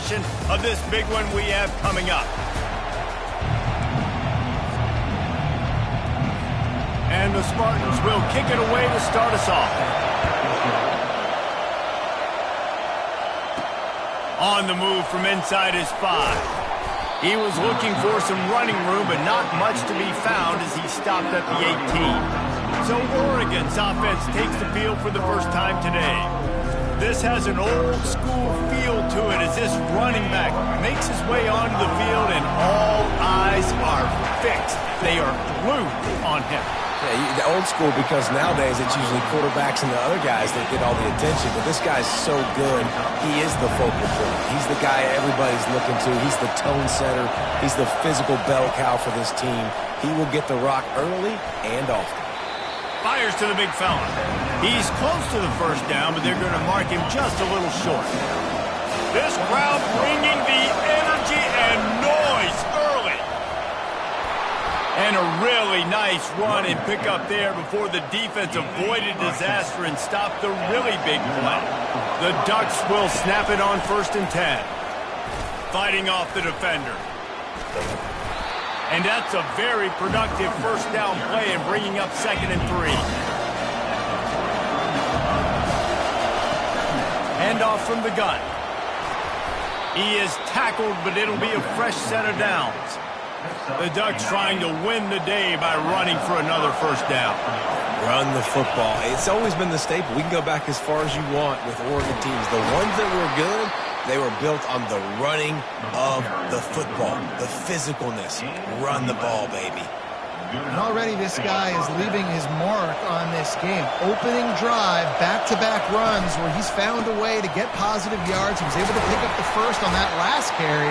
possession of this big one we have coming up. And the Spartans will kick it away to start us off. On the move from inside his 5. He was looking for some running room, but not much to be found as he stopped at the 18. So Oregon's offense takes the field for the first time today. This has an old-school feel to it as this running back makes his way onto the field and all eyes are fixed. They are glued on him. Yeah, the old school, because nowadays it's usually quarterbacks and the other guys that get all the attention. But this guy's so good, he is the focal point. He's the guy everybody's looking to. He's the tone setter. He's the physical bell cow for this team. He will get the rock early and often. Fires to the big fella. He's close to the first down, but they're going to mark him just a little short. This crowd bringing the energy and noise early. And a really nice run and pick up there before the defense avoided disaster and stopped the really big play. The Ducks will snap it on 1st and 10. Fighting off the defender. And that's a very productive first down play and bringing up 2nd and 3. Handoff from the gun. He is tackled, but it'll be a fresh set of downs. The Ducks trying to win the day by running for another first down. Run the football. It's always been the staple. We can go back as far as you want with Oregon teams. The ones that were good, they were built on the running of the football, the physicalness. Run the ball, baby. And already this guy is leaving his mark on this game. Opening drive, back-to-back runs where he's found a way to get positive yards. He was able to pick up the first on that last carry.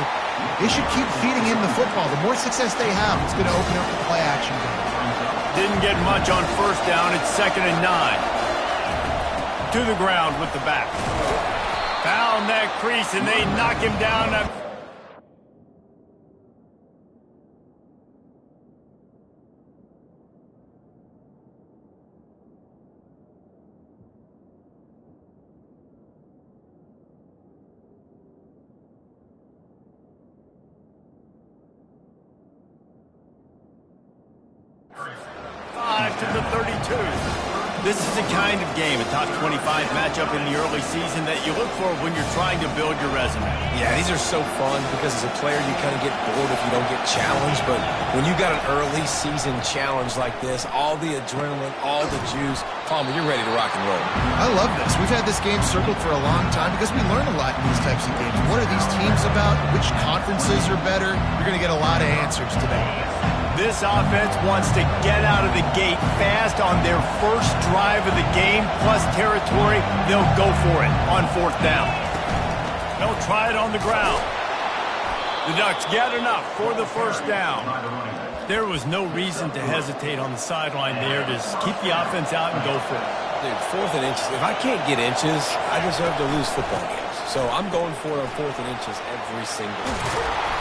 They should keep feeding him the football. The more success they have, it's going to open up the play-action game. Didn't get much on first down. It's 2nd and 9. To the ground with the back. Found that crease, and they knock him down. To the 32. This is the kind of game, a top 25 matchup in the early season that you look for when you're trying to build your resume. Yeah, these are so fun because as a player you kind of get bored if you don't get challenged. But when you got an early season challenge like this, all the adrenaline, all the juice, Palmer, you're ready to rock and roll. I love this. We've had this game circled for a long time because we learn a lot in these types of games. What are these teams about? Which conferences are better? You're going to get a lot of answers today. This offense wants to get out of the gate fast on their first drive of the game, plus territory. They'll go for it on 4th down. They'll try it on the ground. The Ducks get enough for the first down. There was no reason to hesitate on the sideline there. Just keep the offense out and go for it. Dude, 4th and inches. If I can't get inches, I deserve to lose football games. So I'm going for it on 4th and inches every single time.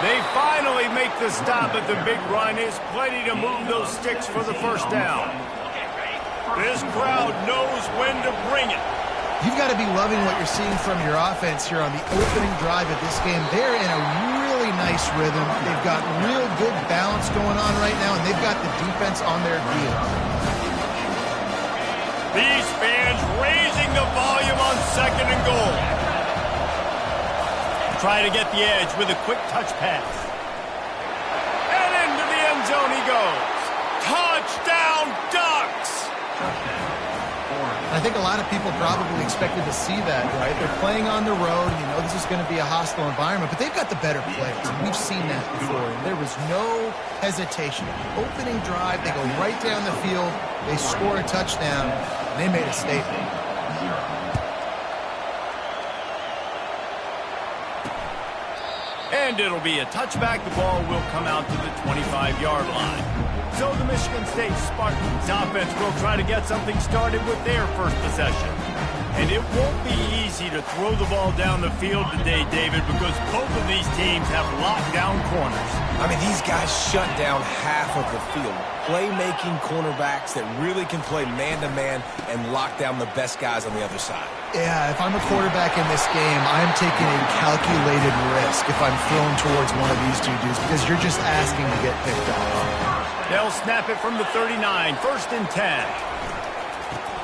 They finally make the stop, but the big run is plenty to move those sticks for the first down. This crowd knows when to bring it. You've got to be loving what you're seeing from your offense here on the opening drive of this game. They're in a really nice rhythm. They've got real good balance going on right now, and they've got the defense on their heels. These fans raising the volume on 2nd and goal. Try to get the edge with a quick touch pass. And into the end zone he goes. Touchdown, Ducks! I think a lot of people probably expected to see that, right? They're playing on the road, and you know this is going to be a hostile environment, but they've got the better players, and we've seen that before. And there was no hesitation. Opening drive, they go right down the field, they score a touchdown, and they made a statement. And it'll be a touchback. The ball will come out to the 25-yard line. So the Michigan State Spartans offense will try to get something started with their first possession. And it won't be easy to throw the ball down the field today, David, because both of these teams have locked down corners. I mean, these guys shut down half of the field. Playmaking cornerbacks that really can play man-to-man and lock down the best guys on the other side. Yeah, if I'm a quarterback in this game, I'm taking a calculated risk if I'm thrown towards one of these two dudes because you're just asking to get picked off. They'll snap it from the 39, 1st and 10.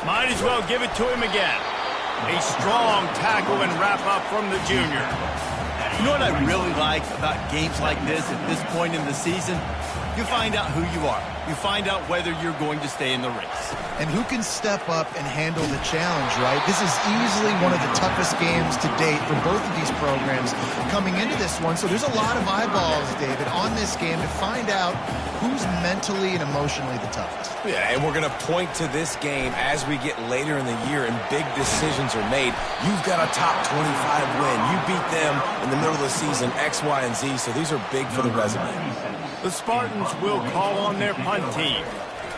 Might as well give it to him again. A strong tackle and wrap-up from the junior. You know what I really like about games like this at this point in the season? You find out who you are. You find out whether you're going to stay in the race. And who can step up and handle the challenge, right? This is easily one of the toughest games to date for both of these programs coming into this one. So there's a lot of eyeballs, David, on this game to find out who's mentally and emotionally the toughest. Yeah, and we're going to point to this game as we get later in the year and big decisions are made. You've got a top 25 win. You beat them in the middle of the season, X, Y, and Z, so these are big for the resume. The Spartans will call on their punt team.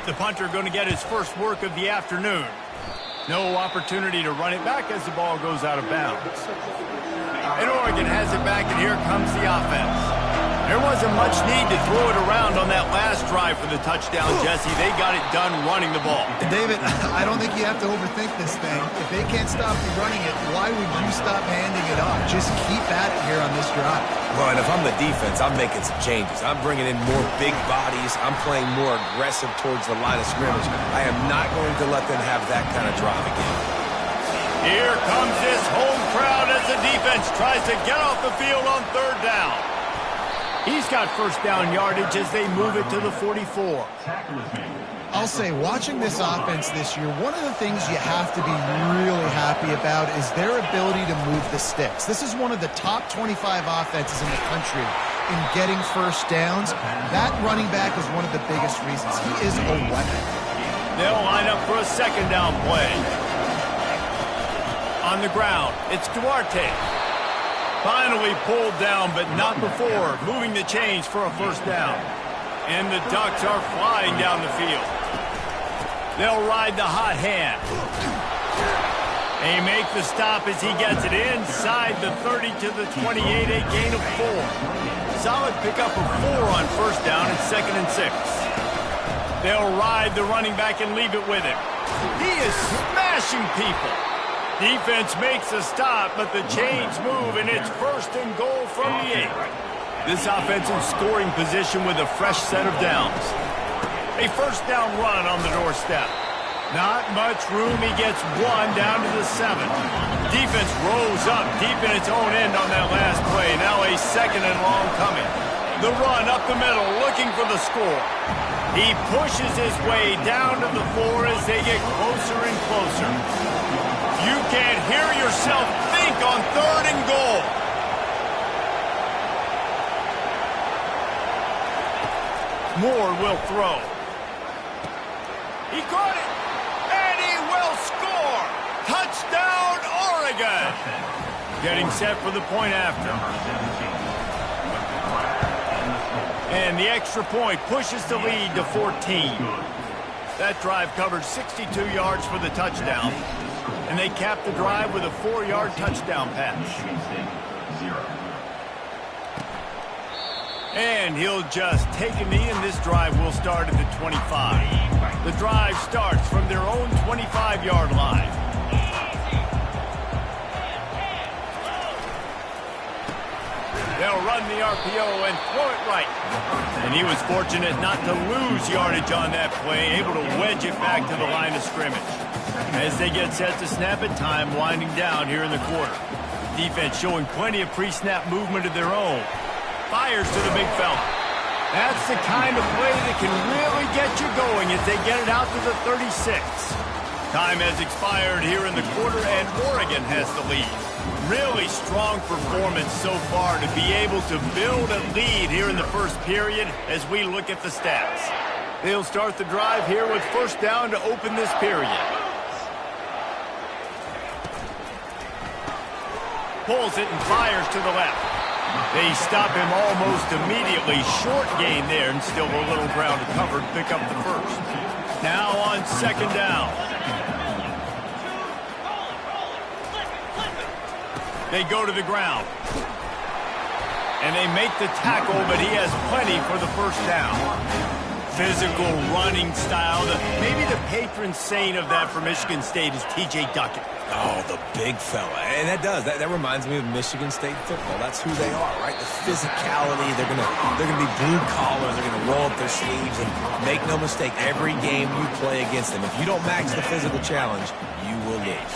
The punter going to get his first work of the afternoon. No opportunity to run it back as the ball goes out of bounds. And Oregon has it back, and here comes the offense. There wasn't much need to throw it around on that last drive for the touchdown, Jesse. They got it done running the ball. David, I don't think you have to overthink this thing. If they can't stop you running it, why would you stop handing it off? Just keep at it here on this drive. Well, and if I'm the defense, I'm making some changes. I'm bringing in more big bodies. I'm playing more aggressive towards the line of scrimmage. I am not going to let them have that kind of drive again. Here comes this home crowd as the defense tries to get off the field on 3rd down. He's got first down yardage as they move it to the 44. I'll say, watching this offense this year, one of the things you have to be really happy about is their ability to move the sticks. This is one of the top 25 offenses in the country in getting first downs. That running back was one of the biggest reasons. He is a weapon. They'll line up for a 2nd down play. On the ground, it's Duarte. Finally pulled down, but not before moving the chains for a first down. And the Ducks are flying down the field. They'll ride the hot hand. They make the stop as he gets it inside the 30 to the 28, a gain of 4. Solid pickup of 4 on first down and 2nd and 6. They'll ride the running back and leave it with him. He is smashing people. Defense makes a stop, but the chains move, and it's 1st and goal from the 8. This offensive scoring position with a fresh set of downs. A first down run on the doorstep. Not much room. He gets 1 down to the 7. Defense rolls up deep in its own end on that last play. Now a 2nd and long coming. The run up the middle, looking for the score. He pushes his way down to the floor as they get closer and closer. You can't hear yourself think on 3rd and goal. Moore will throw. He caught it, and he will score. Touchdown, Oregon. Getting set for the point after. And the extra point pushes the lead to 14. That drive covered 62 yards for the touchdown. And they capped the drive with a 4-yard touchdown pass. And he'll just take a knee, and this drive will start at the 25. The drive starts from their own 25-yard line. They'll run the RPO and throw it right. And he was fortunate not to lose yardage on that play, able to wedge it back to the line of scrimmage. As they get set to snap it, time winding down here in the quarter. Defense showing plenty of pre-snap movement of their own. Fires to the big fella. That's the kind of play that can really get you going as they get it out to the 36. Time has expired here in the quarter, and Oregon has the lead. Really strong performance so far to be able to build a lead here in the first period as we look at the stats. They'll start the drive here with first down to open this period. Pulls it and fires to the left. They stop him almost immediately. Short gain there, and still a little ground covered. Pick up the first. Now on 2nd down. They go to the ground. And they make the tackle, but he has plenty for the first down. Physical running style. Maybe the patron saint of that for Michigan State is T.J. Duckett. Oh, the big fella. And that reminds me of Michigan State football. That's who they are, right? The physicality. They're gonna be blue collar. They're gonna roll up their sleeves, and make no mistake, every game you play against them, if you don't match the physical challenge, you will lose.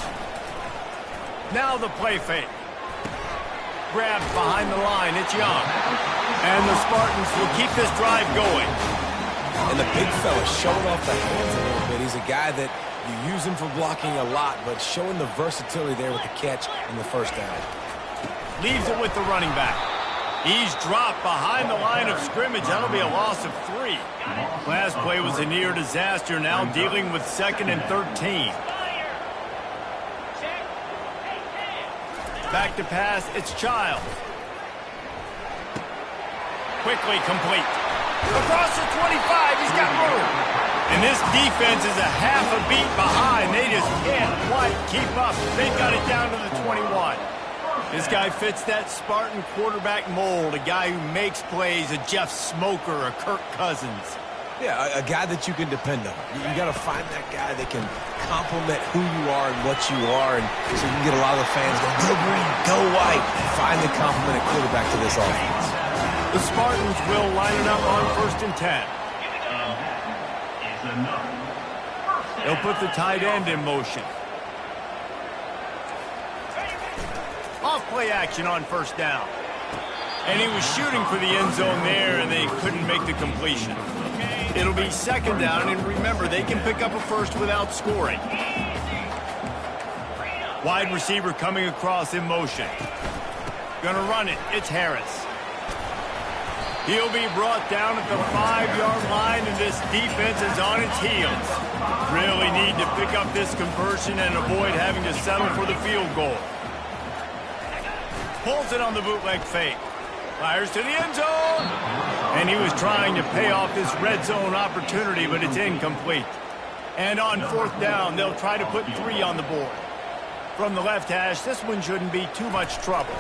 Now the play fake. Grabs behind the line. It's Young. And the Spartans will keep this drive going. And the big fella showing off the hands a little bit. He's a guy that you use him for blocking a lot, but showing the versatility there with the catch and the first down. Leaves it with the running back. He's dropped behind the line of scrimmage. That'll be a loss of 3. Last play was a near disaster. Now dealing with 2nd and 13. Back to pass. It's Child. Quickly complete. Across the 25, he's got room. And this defense is a half a beat behind. They just can't quite keep up. They've got it down to the 21. This guy fits that Spartan quarterback mold, a guy who makes plays, a Jeff Smoker, a Kirk Cousins. Yeah, a guy that you can depend on. You got to find that guy that can complement who you are and what you are, and so you can get a lot of the fans going, go green, go white. Find the complementing quarterback to this offense. The Spartans will line it up on 1st and 10. They'll put the tight end in motion. Off play action on 1st down. And he was shooting for the end zone there, and they couldn't make the completion. It'll be 2nd down, and remember, they can pick up a first without scoring. Wide receiver coming across in motion. Gonna run it. It's Harris. He'll be brought down at the 5-yard line, and this defense is on its heels. Really need to pick up this conversion and avoid having to settle for the field goal. Pulls it on the bootleg fake. Fires to the end zone. And he was trying to pay off this red zone opportunity, but it's incomplete. And on 4th down, they'll try to put 3 on the board. From the left hash, this one shouldn't be too much trouble.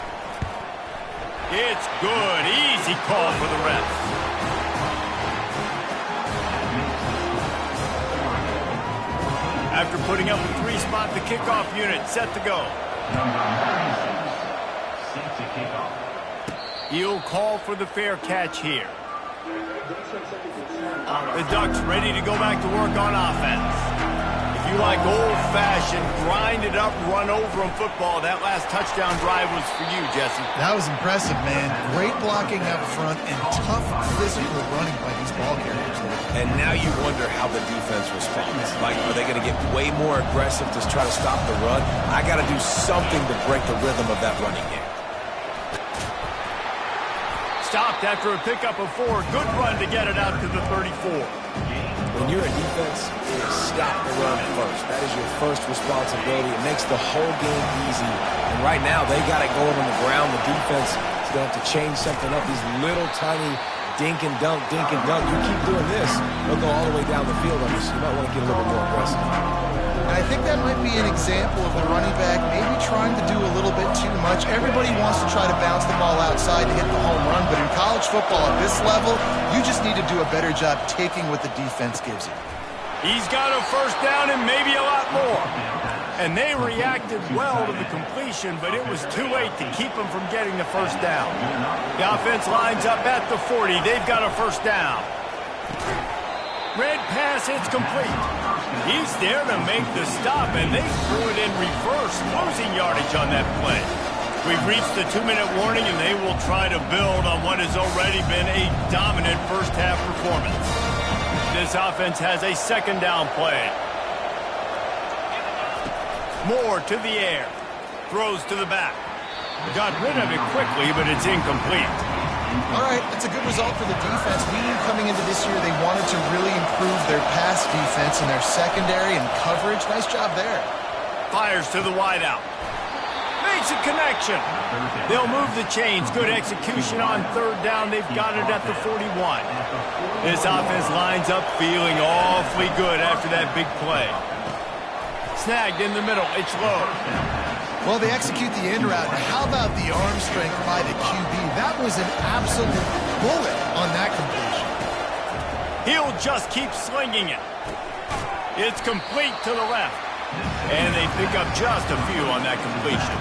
It's good. Easy call for the refs. After putting up a 3-spot, the kickoff unit set to go. He'll call for the fair catch here. The Ducks ready to go back to work on offense. If you like old-fashioned, grind-it-up, run-over-'em football, that last touchdown drive was for you, Jesse. That was impressive, man. Great blocking up front and tough physical running by these ball carriers. And now you wonder how the defense responds. Like, are they going to get way more aggressive to try to stop the run? I got to do something to break the rhythm of that running game. Stopped after a pickup of 4. Good run to get it out to the 34. When you're a defense, stop the run first. That is your first responsibility. It makes the whole game easy. And right now, they got it going on the ground. The defense is going to have to change something up. These little tiny dink and dunk, dink and dunk. You keep doing this, they'll go all the way down the field on you, so you might want to get a little bit more aggressive. And I think that might be an example of the running back maybe trying to do a little bit too much. Everybody wants to try to bounce the ball outside to hit the home run, but in college football at this level, you just need to do a better job taking what the defense gives you. He's got a 1st down and maybe a lot more. And they reacted well to the completion, but it was too late to keep them from getting the 1st down. The offense lines up at the 40. They've got a 1st down. Red pass, it's complete. He's there to make the stop, and they threw it in reverse, losing yardage on that play. We've reached the 2-minute warning, and they will try to build on what has already been a dominant first-half performance. This offense has a 2nd down play. Moore to the air. Throws to the back. Got rid of it quickly, but it's incomplete. All right, that's a good result for the defense. We knew coming into this year they wanted to really improve their pass defense and their secondary and coverage. Nice job there. Fires to the wideout. Makes a connection. They'll move the chains. Good execution on 3rd down. They've got it at the 41. This offense lines up feeling awfully good after that big play. Snagged in the middle. It's low. Well, they execute the in route. Now, how about the arm strength by the QB? That was an absolute bullet on that completion. He'll just keep slinging it. It's complete to the left. And they pick up just a few on that completion.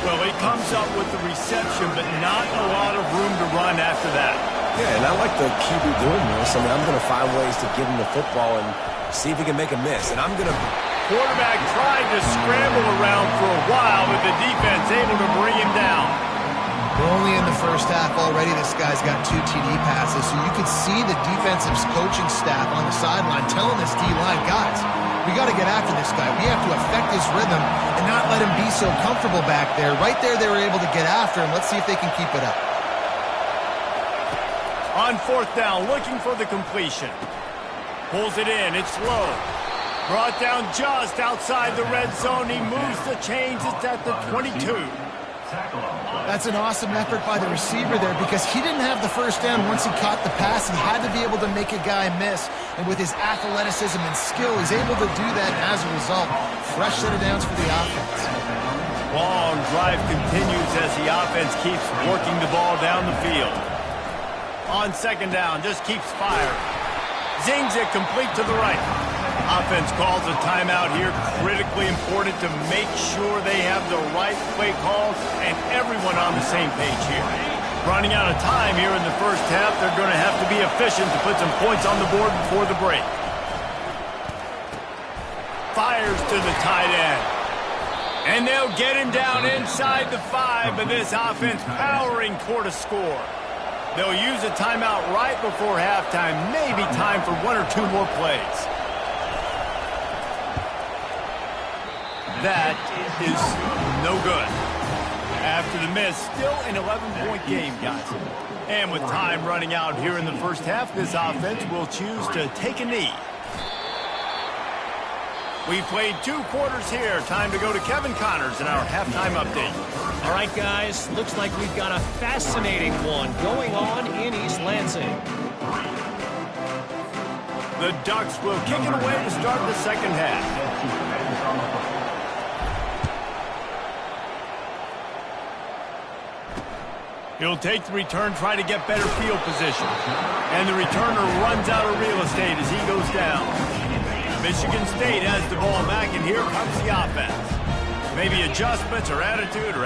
Well, he comes up with the reception, but not a lot of room to run after that. Yeah, and I like the QB doing this. I mean, I'm going to find ways to give him the football and see if he can make a miss. And I'm going to... Quarterback tried to scramble around for a while, but the defense able to bring him down. We're only in the first half already. This guy's got 2 TD passes, so you could see the defensive coaching staff on the sideline telling this D-line, guys, we got to get after this guy. We have to affect his rhythm and not let him be so comfortable back there. Right there, they were able to get after him. Let's see if they can keep it up. On 4th down, looking for the completion. Pulls it in. It's low. Brought down just outside the red zone. He moves the chains. It's at the 22. That's an awesome effort by the receiver there because he didn't have the first down once he caught the pass. He had to be able to make a guy miss. And with his athleticism and skill, he's able to do that. And as a result, fresh set of downs for the offense. Long drive continues as the offense keeps working the ball down the field. On 2nd down, just keeps firing. Zings it complete to the right. Offense calls a timeout here. Critically important to make sure they have the right play call and everyone on the same page here. Running out of time here in the first half. They're going to have to be efficient to put some points on the board before the break. Fires to the tight end. And they'll get him down inside the 5, but this offense powering toward a score. They'll use a timeout right before halftime. Maybe time for 1 or 2 more plays. That is no good. After the miss, still an 11-point game, guys. And with time running out here in the first half, this offense will choose to take a knee. We played 2 quarters here. Time to go to Kevin Connors in our halftime update. All right, guys. Looks like we've got a fascinating one going on in East Lansing. The Ducks will kick it away to start the second half. He'll take the return, try to get better field position. And the returner runs out of real estate as he goes down. Michigan State has the ball back, and here comes the offense. Maybe adjustments or attitude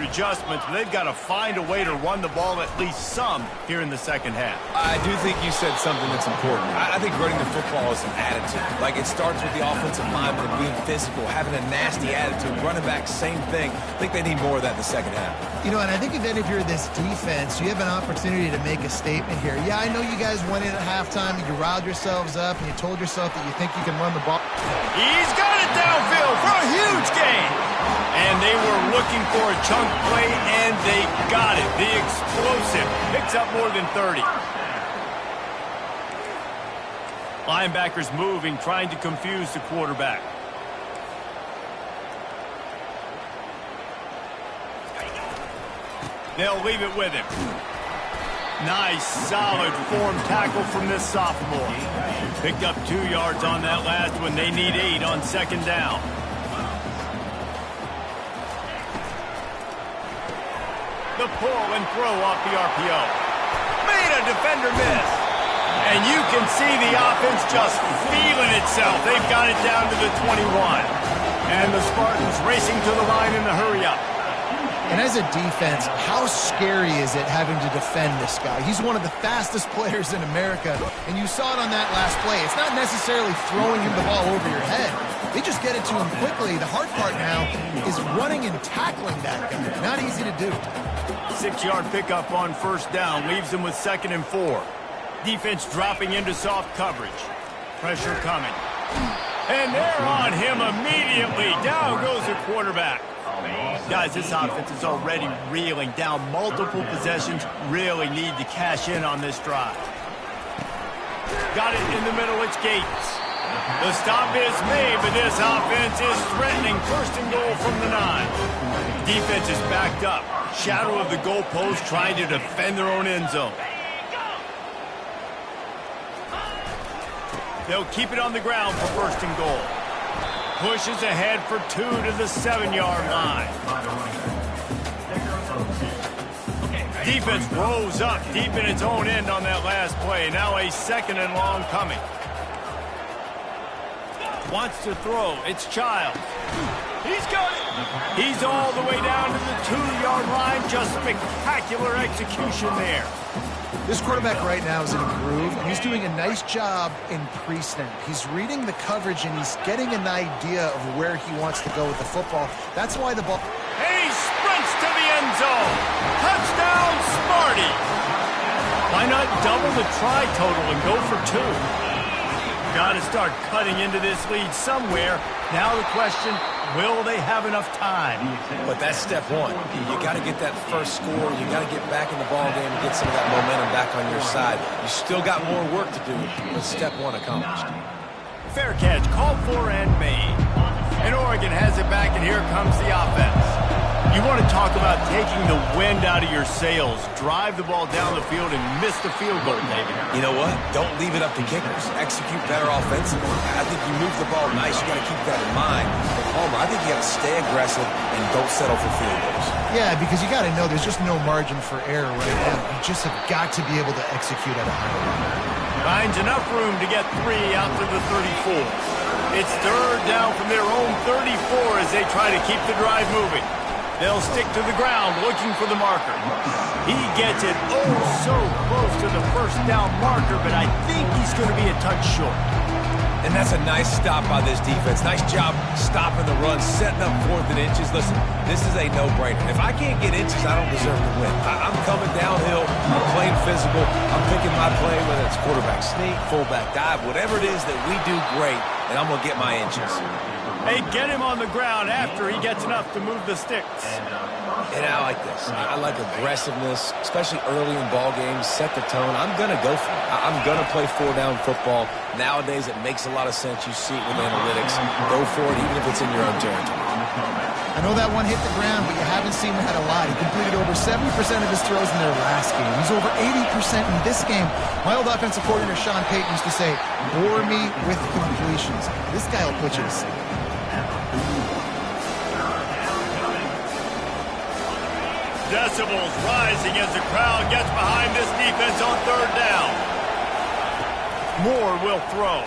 adjustments, but they've got to find a way to run the ball at least some here in the second half. I do think you said something that's important. I think running the football is an attitude. Like, it starts with the offensive lineman being physical, having a nasty attitude. Running back, same thing. I think they need more of that in the second half. You know, and I think if you're this defense, you have an opportunity to make a statement here. Yeah, I know you guys went in at halftime and you riled yourselves up and you told yourself that you think you can run the ball. He's got it downfield for a huge gain. And they were looking for a chunk play, and they got it. The explosive picks up more than 30. Linebackers moving, trying to confuse the quarterback. They'll leave it with him. Nice, solid form tackle from this sophomore. Picked up 2 yards on that last one. They need 8 on 2nd down. The pull and throw off the RPO. Made a defender miss. And you can see the offense just feeling itself. They've got it down to the 21. And the Spartans racing to the line in the hurry-up. And as a defense, how scary is it having to defend this guy? He's one of the fastest players in America, and you saw it on that last play. It's not necessarily throwing him the ball over your head. They just get it to him quickly. The hard part now is running and tackling that guy. Not easy to do. 6-yard pickup on 1st down leaves them with 2nd and 4. Defense dropping into soft coverage. Pressure coming. And they're on him immediately. Down goes the quarterback. Guys, this offense is already reeling down multiple possessions. Really need to cash in on this drive. Got it in the middle. It's Gates. The stop is made, but this offense is threatening 1st and goal from the 9. Defense is backed up. Shadow of the goalpost, trying to defend their own end zone. They'll keep it on the ground for 1st and goal. Pushes ahead for 2 to the 7-yard line. Defense rolls up deep in its own end on that last play. Now a 2nd and long coming. Wants to throw. It's Childs. He's got it. He's all the way down to the 2-yard line. Just spectacular execution there. This quarterback right now is in a groove, and he's doing a nice job in pre-snap. He's reading the coverage, and he's getting an idea of where he wants to go with the football. That's why the ball... And he sprints to the end zone. Touchdown, Smarty. Why not double the try total and go for 2? Got to start cutting into this lead somewhere. Now the question, will they have enough time? But that's step one. You got to get that first score. You got to get back in the ball game and get some of that momentum back on your side. You still got more work to do, but step one accomplished. Fair catch, called for and made. And Oregon has it back, and here comes the offense. You want to talk about taking the wind out of your sails. Drive the ball down the field and miss the field goal, David. You know what? Don't leave it up to kickers. Execute better offensively. I think you move the ball nice. You got to keep that in mind. But Homer, I think you got to stay aggressive and don't settle for field goals. Yeah, because you got to know there's just no margin for error right now. You just have got to be able to execute at a high level. Finds enough room to get 3 out to the 34. It's 3rd down from their own 34 as they try to keep the drive moving. They'll stick to the ground looking for the marker. He gets it oh so close to the 1st down marker, but I think he's going to be a touch short. And that's a nice stop by this defense. Nice job stopping the run, setting up 4th and inches. Listen, this is a no-brainer. If I can't get inches, I don't deserve to win. I'm coming downhill. I'm playing physical. I'm picking my play, whether it's quarterback sneak, fullback dive, whatever it is that we do great, and I'm going to get my inches. They get him on the ground after he gets enough to move the sticks. And I like this. I like aggressiveness, especially early in ball games. Set the tone. I'm going to go for it. I'm going to play 4-down football. Nowadays, it makes a lot of sense. You see it with analytics. Go for it, even if it's in your own territory. I know that one hit the ground, but you haven't seen that a lot. He completed over 70% of his throws in their last game. He's over 80% in this game. My old offensive coordinator, Sean Payton, used to say, bore me with completions. This guy will put you to sleep. Decibels rising as the crowd gets behind this defense on 3rd down. Moore will throw,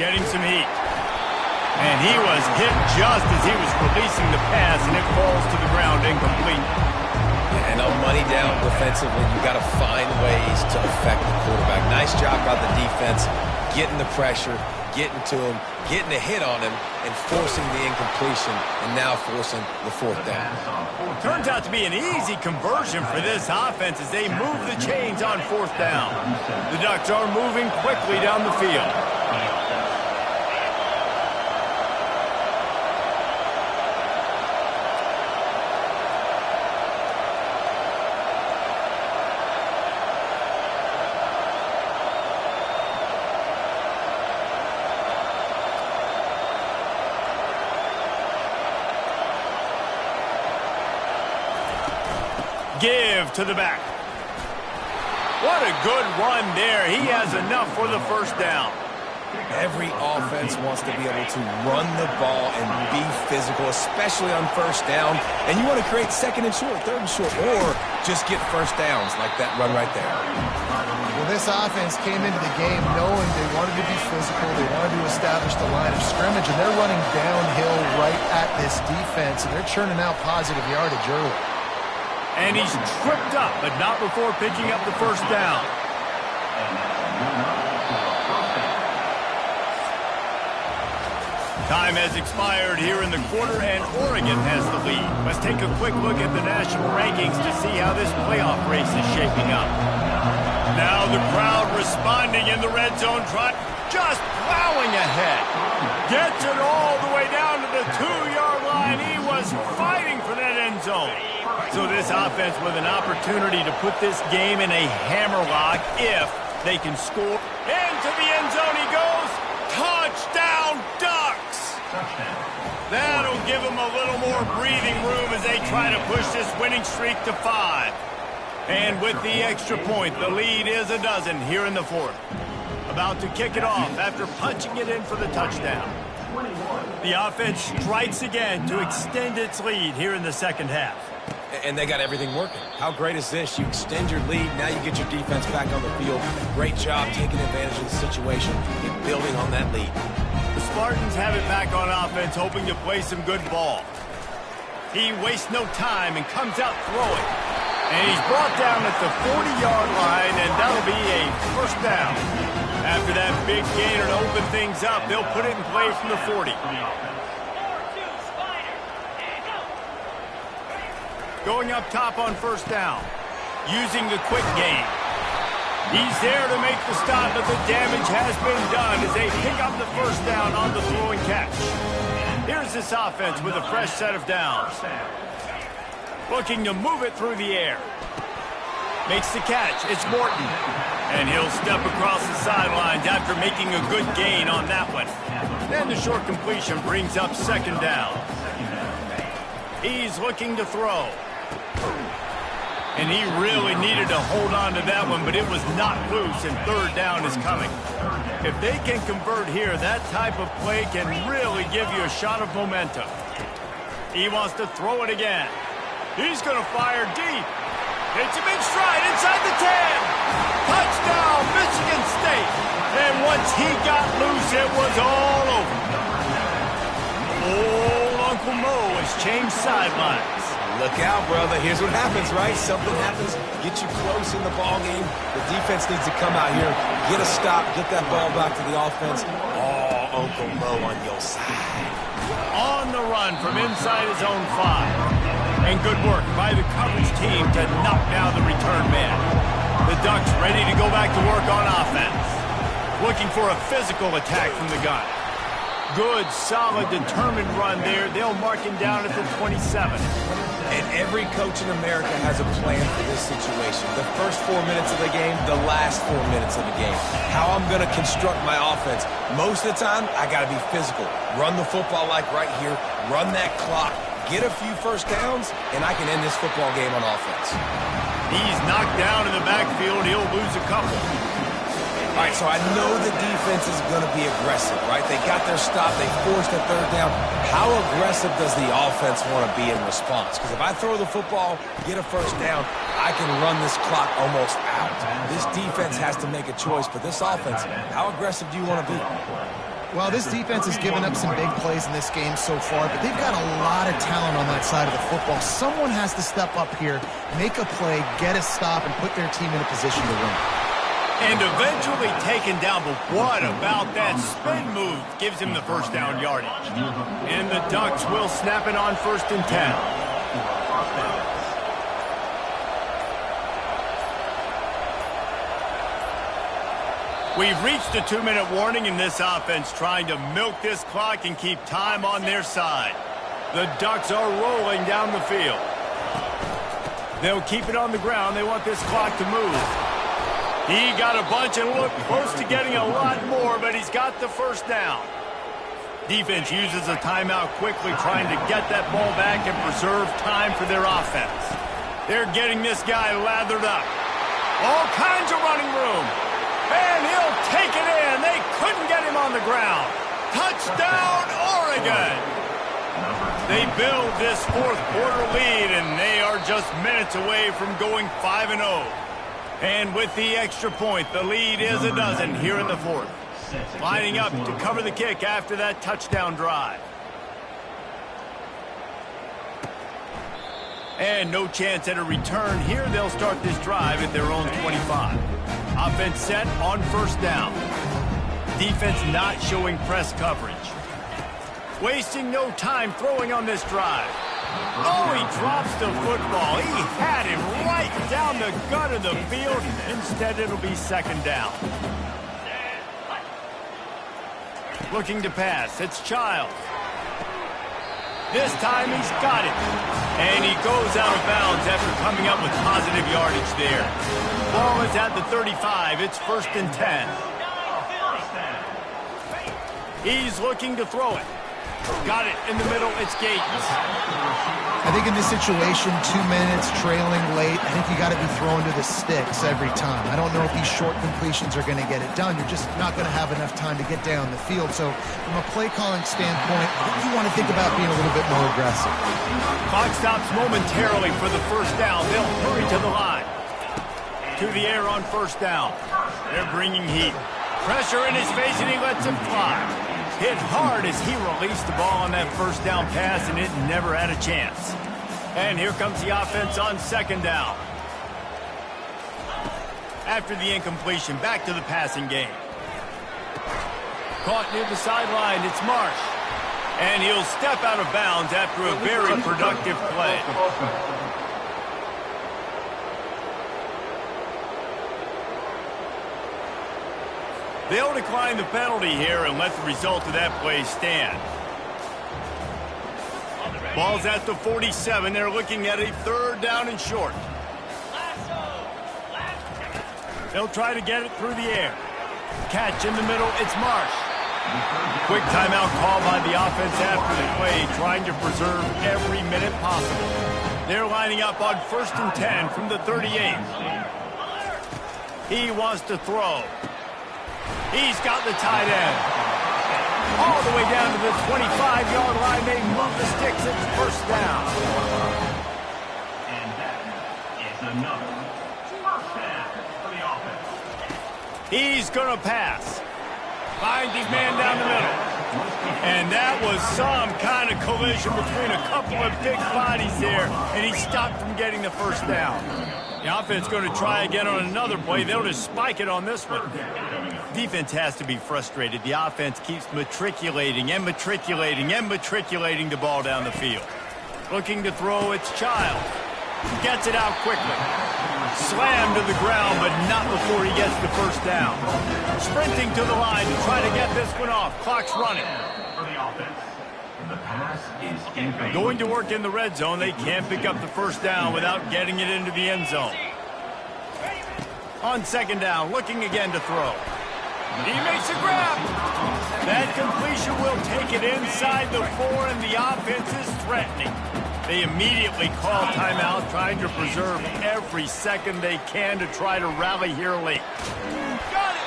getting some heat. And he was hit just as he was releasing the pass, and it falls to the ground incomplete. And on money down defensively, you got to find ways to affect the quarterback. Nice job by the defense, getting the pressure, getting to him, getting a hit on him, and forcing the incompletion, and now forcing the 4th down. Turns out to be an easy conversion for this offense as they move the chains on 4th down. The Ducks are moving quickly down the field. Give to the back. What a good run there. He has enough for the 1st down. Every offense wants to be able to run the ball and be physical, especially on 1st down. And you want to create 2nd and short, 3rd and short, or just get 1st downs like that run right there. Well, this offense came into the game knowing they wanted to be physical, they wanted to establish the line of scrimmage, and they're running downhill right at this defense, and they're churning out positive yardage early. And he's tripped up, but not before picking up the 1st down. Time has expired here in the quarter, and Oregon has the lead. Let's take a quick look at the national rankings to see how this playoff race is shaping up. Now the crowd responding in the red zone, just plowing ahead. Gets it all the way down to the 2-yard line. He was fighting for that end zone. So this offense with an opportunity to put this game in a hammerlock if they can score. Into the end zone he goes. Touchdown, Ducks! That'll give them a little more breathing room as they try to push this winning streak to 5. And with the extra point, the lead is a dozen here in the 4th. About to kick it off after punching it in for the touchdown. The offense strikes again to extend its lead here in the second half. And they got everything working. How great is this? You extend your lead, now you get your defense back on the field. Great job taking advantage of the situation and building on that lead. The Spartans have it back on offense, hoping to play some good ball. He wastes no time and comes out throwing. And he's brought down at the 40-yard line, and that'll be a first down. After that big gainer to open things up, they'll put it in play from the 40. Going up top on first down, using the quick game. He's there to make the stop, but the damage has been done as they pick up the first down on the throwing catch. Here's this offense with a fresh set of downs. Looking to move it through the air. Makes the catch. It's Morton. And he'll step across the sidelines after making a good gain on that one. And the short completion brings up second down. He's looking to throw. And he really needed to hold on to that one, but it was not loose, and third down is coming. If they can convert here, that type of play can really give you a shot of momentum. He wants to throw it again. He's going to fire deep. Hits him in stride inside the 10. Touchdown, Michigan State. And once he got loose, it was all over. Old Uncle Mo has changed sidelines. Look out, brother. Here's what happens, right? Something happens, get you close in the ball game. The defense needs to come out here, get a stop, get that ball back to the offense. Oh, Uncle Mo on your side. On the run from inside his own 5. And good work by the coverage team to knock down the return man. The Ducks ready to go back to work on offense. Looking for a physical attack from the gun. Good, solid, determined run there. They'll mark him down at the 27. And every coach in America has a plan for this situation. The first 4 minutes of the game, the last 4 minutes of the game. How I'm going to construct my offense. Most of the time, I got to be physical. Run the football like right here. Run that clock. Get a few first downs, and I can end this football game on offense. He's knocked down in the backfield. He'll lose a couple. All right, so I know the defense is going to be aggressive, right? They got their stop. They forced a third down. How aggressive does the offense want to be in response? Because if I throw the football, get a first down, I can run this clock almost out. This defense has to make a choice, but this offense, how aggressive do you want to be? Well, this defense has given up some big plays in this game so far, but they've got a lot of talent on that side of the football. Someone has to step up here, make a play, get a stop, and put their team in a position to win. And eventually taken down, but what about that spin move? Gives him the first down yardage. And the Ducks will snap it on 1st and 10. We've reached a 2-minute warning in this offense, trying to milk this clock and keep time on their side. The Ducks are rolling down the field. They'll keep it on the ground. They want this clock to move. He got a bunch and looked close to getting a lot more, but he's got the first down. Defense uses a timeout quickly, trying to get that ball back and preserve time for their offense. They're getting this guy lathered up. All kinds of running room. And he'll take it in. They couldn't get him on the ground. Touchdown, Oregon. They build this fourth quarter lead, and they are just minutes away from going 5-0. And with the extra point, the lead is a dozen here in the fourth. Lining up to cover the kick after that touchdown drive. And no chance at a return here. They'll start this drive at their own 25. Offense set on first down. Defense not showing press coverage. Wasting no time throwing on this drive. Oh, he drops the football. He had him right down the gut of the field. Instead, it'll be second down. Looking to pass. It's Childs. This time he's got it. And he goes out of bounds after coming up with positive yardage there. Ball is at the 35. It's 1st and 10. He's looking to throw it. Got it in the middle. It's Gates. I think in this situation, 2 minutes, trailing late, I think you got to be throwing to the sticks every time. I don't know if these short completions are going to get it done. You're just not going to have enough time to get down the field. So from a play calling standpoint, I think you want to think about being a little bit more aggressive. Clock stops momentarily for the first down. They'll hurry to the line. To the air on first down. They're bringing heat. Pressure in his face, and he lets him fly. Hit hard as he released the ball on that first down pass, and it never had a chance. And here comes the offense on second down. After the incompletion, back to the passing game. Caught near the sideline, it's Marsh. And he'll step out of bounds after a very productive play. They'll decline the penalty here and let the result of that play stand. Ball's at the 47. They're looking at a third down and short. They'll try to get it through the air. Catch in the middle. It's Marsh. Quick timeout call by the offense after the play, trying to preserve every minute possible. They're lining up on 1st and 10 from the 38. He wants to throw. He's got the tight end. All the way down to the 25-yard line. They move the sticks. It's first down. And that is another first down for the offense. He's going to pass. Finds his man down the middle. And that was some kind of collision between a couple of big bodies there, and he stopped from getting the first down. The offense going to try again on another play. They'll just spike it on this one. Defense has to be frustrated. The offense keeps matriculating and matriculating and matriculating the ball down the field. Looking to throw, it's Child. Gets it out quickly. Slammed to the ground, but not before he gets the first down. Sprinting to the line to try to get this one off. Clock's running. For the offense, the pass is incomplete. Going to work in the red zone. They can't pick up the first down without getting it into the end zone. On second down, looking again to throw. He makes a grab. That completion will take it inside the 4, and the offense is threatening. They immediately call timeout, trying to preserve every second they can to try to rally here late. Got it.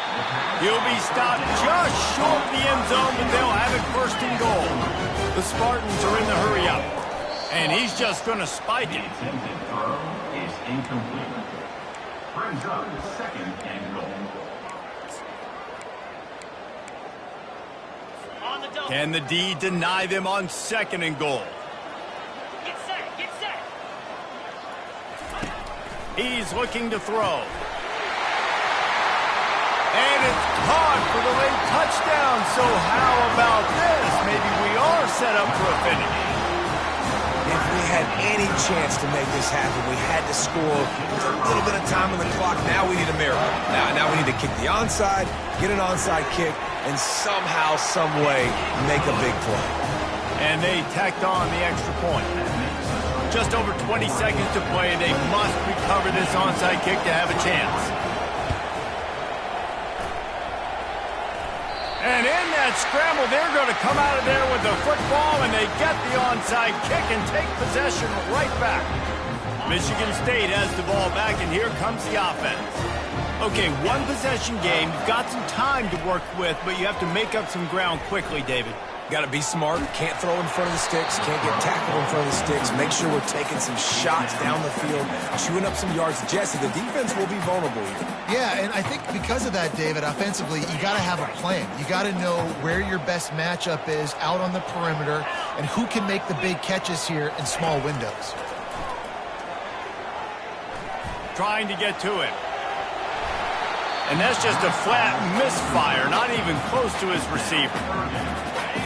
He'll be stopped just short of the end zone, but they'll have it first and goal. The Spartans are in the hurry up, and he's just going to spike it. Attempted throw is incomplete. Brings up second and goal. Can the D deny them on second and goal? Get set, get set. He's looking to throw. And it's caught for the late touchdown. So how about this? Maybe we are set up for a finish. If we had any chance to make this happen, we had to score with a little bit of time on the clock. Now we need a miracle. Now we need to kick the onside, get an onside kick, and somehow, some way, make a big play. And they tacked on the extra point. Just over 20 seconds to play. They must recover this onside kick to have a chance. And in that scramble, they're going to come out of there with the football, and they get the onside kick and take possession right back. Michigan State has the ball back, and here comes the offense. Okay, one possession game. You've got some time to work with, but you have to make up some ground quickly, David. Got to be smart. Can't throw in front of the sticks. Can't get tackled in front of the sticks. Make sure we're taking some shots down the field, chewing up some yards. Jesse, the defense will be vulnerable here. Yeah, and I think because of that, David, offensively, you got to have a plan. You got to know where your best matchup is out on the perimeter and who can make the big catches here in small windows. Trying to get to it. And that's just a flat misfire, not even close to his receiver.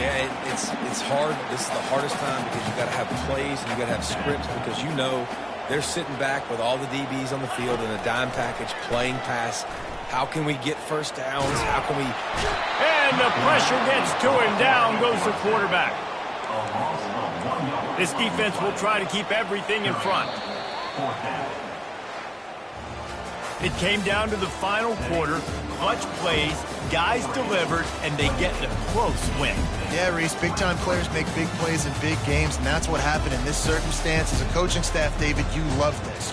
Yeah, it's hard. This is the hardest time because you got to have plays and you got to have scripts because you know they're sitting back with all the DBs on the field in a dime package playing pass. How can we get first downs? How can we? And the pressure gets to him. Down goes the quarterback. This defense will try to keep everything in front. It came down to the final quarter, clutch plays, guys delivered, and they get a close win. Yeah, Reese, big-time players make big plays in big games, and that's what happened in this circumstance. As a coaching staff, David, you love this.